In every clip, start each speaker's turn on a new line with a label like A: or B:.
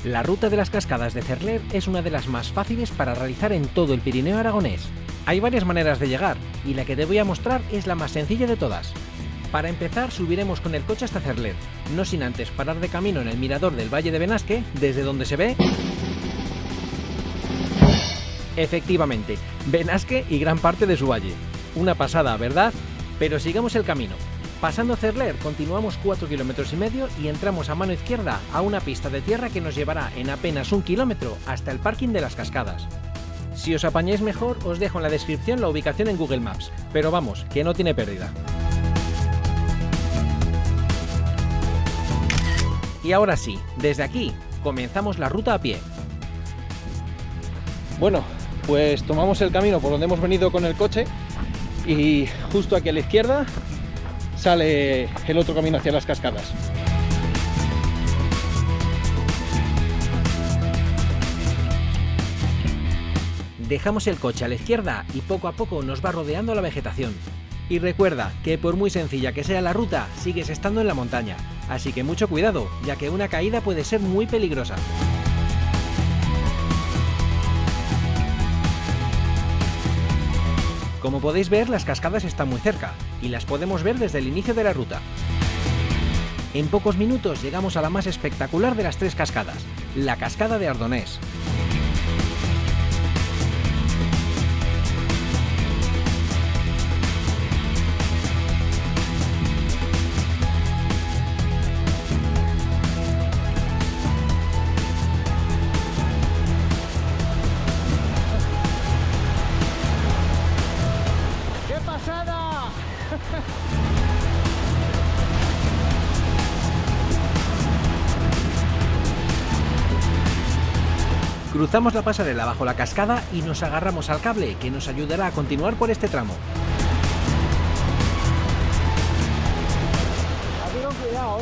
A: La ruta de las cascadas de Cerler es una de las más fáciles para realizar en todo el Pirineo aragonés. Hay varias maneras de llegar y la que te voy a mostrar es la más sencilla de todas. Para empezar, subiremos con el coche hasta Cerler, no sin antes parar de camino en el mirador del Valle de Benasque, desde donde se ve... Efectivamente, Benasque y gran parte de su valle. Una pasada, ¿verdad? Pero sigamos el camino. Pasando Cerler, continuamos 4,5 kilómetros y entramos a mano izquierda a una pista de tierra que nos llevará en apenas 1 kilómetro hasta el parking de las cascadas. Si os apañáis mejor, os dejo en la descripción la ubicación en Google Maps, pero vamos, que no tiene pérdida. Y ahora sí, desde aquí, comenzamos la ruta a pie. Bueno, pues tomamos el camino por donde hemos venido con el coche y justo aquí a la izquierda sale el otro camino hacia las cascadas. Dejamos el coche a la izquierda y poco a poco nos va rodeando la vegetación. Y recuerda que por muy sencilla que sea la ruta, sigues estando en la montaña, así que mucho cuidado, ya que una caída puede ser muy peligrosa. Como podéis ver, las cascadas están muy cerca y las podemos ver desde el inicio de la ruta. En pocos minutos llegamos a la más espectacular de las 3 cascadas, la cascada de Ardonés. Cruzamos la pasarela bajo la cascada y nos agarramos al cable que nos ayudará a continuar por este tramo.
B: Aquí con cuidado,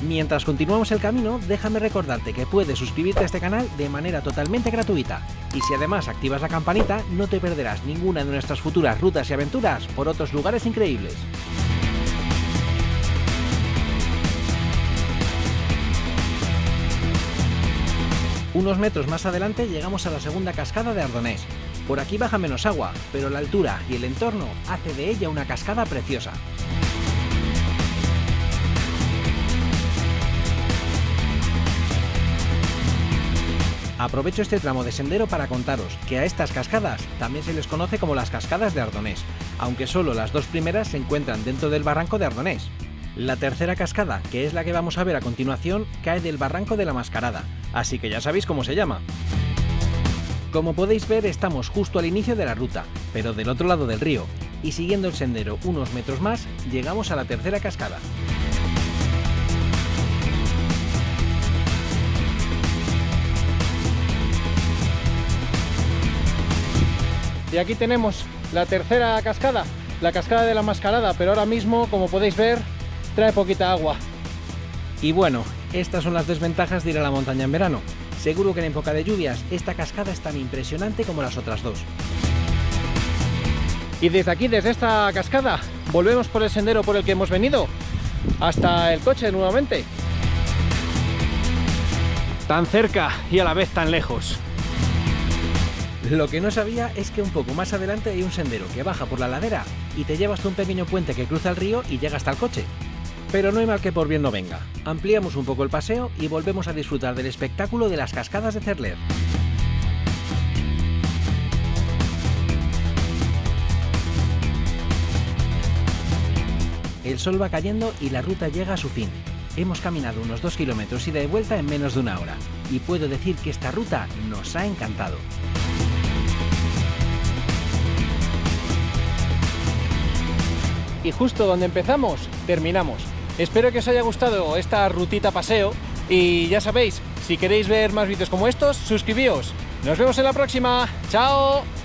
A: Mientras continuamos el camino, déjame recordarte que puedes suscribirte a este canal de manera totalmente gratuita. Y si además activas la campanita, no te perderás ninguna de nuestras futuras rutas y aventuras por otros lugares increíbles. Unos metros más adelante llegamos a la segunda cascada de Ardonés. Por aquí baja menos agua, pero la altura y el entorno hace de ella una cascada preciosa. Aprovecho este tramo de sendero para contaros que a estas cascadas también se les conoce como las cascadas de Ardonés, aunque solo las 2 primeras se encuentran dentro del barranco de Ardonés. La tercera cascada, que es la que vamos a ver a continuación, cae del barranco de la Mascarada, así que ya sabéis cómo se llama. Como podéis ver, estamos justo al inicio de la ruta, pero del otro lado del río, y siguiendo el sendero unos metros más, llegamos a la tercera cascada.
B: Y aquí tenemos la tercera cascada, la cascada de la Mascarada, pero ahora mismo, como podéis ver, trae poquita agua.
A: Y bueno, estas son las desventajas de ir a la montaña en verano. Seguro que en época de lluvias esta cascada es tan impresionante como las otras 2.
B: Y desde aquí, desde esta cascada, volvemos por el sendero por el que hemos venido, hasta el coche nuevamente.
A: Tan cerca y a la vez tan lejos. Lo que no sabía es que un poco más adelante hay un sendero que baja por la ladera y te lleva hasta un pequeño puente que cruza el río y llega hasta el coche. Pero no hay mal que por bien no venga. Ampliamos un poco el paseo y volvemos a disfrutar del espectáculo de las cascadas de Cerler. El sol va cayendo y la ruta llega a su fin. Hemos caminado unos 2 kilómetros ida y vuelta en menos de 1 hora. Y puedo decir que esta ruta nos ha encantado.
B: Y justo donde empezamos, terminamos. Espero que os haya gustado esta rutita paseo y ya sabéis, si queréis ver más vídeos como estos, suscribíos. Nos vemos en la próxima. ¡Chao!